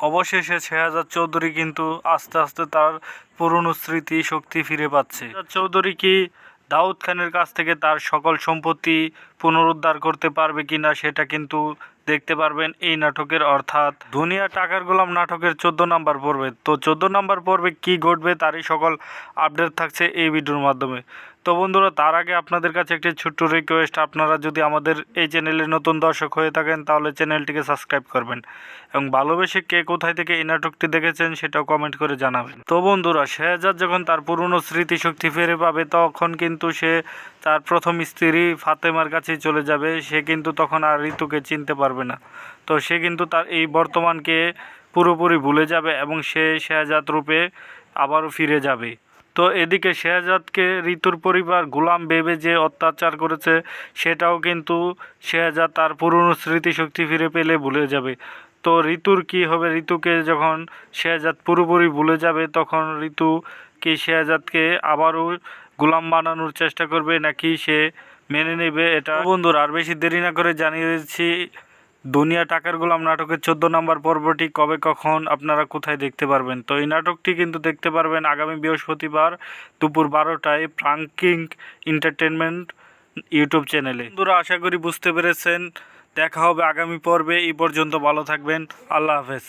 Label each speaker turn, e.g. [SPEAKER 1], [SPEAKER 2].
[SPEAKER 1] অবশেষে শেহজাদ চৌধুরী কিন্তু আস্তে আস্তে তার পুরনো স্মৃতি শক্তি ফিরে পাচ্ছে। শেহজাদ চৌধুরী কি দাউদ খানের কাছ থেকে তার সকল সম্পত্তি পুনরুদ্ধার করতে পারবে কিনা সেটা কিন্তু দেখতে পারবেন এই নাটকের, অর্থাৎ দুনিয়া টাকার গোলাম নাটকের 14 নম্বর পর্বে। তো 14 নম্বর পর্বে কি ঘটবে তারই সকল আপডেট থাকছে এই ভিডিওর মাধ্যমে। তো বন্ধুরা, তার আগে আপনাদের কাছে একটি ছোট্ট রিকোয়েস্ট, আপনারা যদি আমাদের এই চ্যানেলে নতুন দর্শক হয়ে থাকেন তাহলে চ্যানেলটিকে সাবস্ক্রাইব করবেন এবং ভালোবেসে কে কোথায় থেকে এই নাটকটি দেখেছেন সেটাও কমেন্ট করে জানাবেন। তো বন্ধুরা, শেহজাদ যখন তার পুরনো স্মৃতিশক্তি ফিরে পাবে তখন কিন্তু সে তার প্রথম স্ত্রী ফাতেমার কাছেই চলে যাবে। সে কিন্তু তখন আর ঋতুকে চিনতে পারবে না। তো সে কিন্তু তার এই বর্তমানকে পুরোপুরি ভুলে যাবে এবং সে শেহজাদ রূপে আবারও ফিরে যাবে। তো এদিকে শেহজাদকে ঋতুর পরিবার গোলাম ভেবে যে অত্যাচার করেছে সেটাও কিন্তু শেহজাদ তার পুরনো স্মৃতিশক্তি ফিরে পেলে ভুলে যাবে। তো ঋতুর কি হবে? ঋতুকে যখন শেহজাদ পুরোপুরি ভুলে যাবে তখন ঋতু কি শেহজাদকে আবারও গোলাম বানানোর চেষ্টা করবে নাকি সে মেনে নেবে? এটা বন্ধুরা, আর বেশি দেরি না করে জানিয়ে দিচ্ছি দুনিয়া টাকার গোলাম নাটকের 14 নম্বর পর্বটি কবে কখন আপনারা কোথায় দেখতে পারবেন। তো এই নাটকটি কিন্তু দেখতে পারবেন আগামী বৃহস্পতিবার দুপুর 12টায় প্রাঙ্কিং এন্টারটেনমেন্ট ইউটিউব চ্যানেলে। বন্ধুরা, আশা করি বুঝতে পেরেছেন। দেখা হবে আগামী পর্বে। এই পর্যন্ত ভালো থাকবেন। আল্লাহ হাফেজ।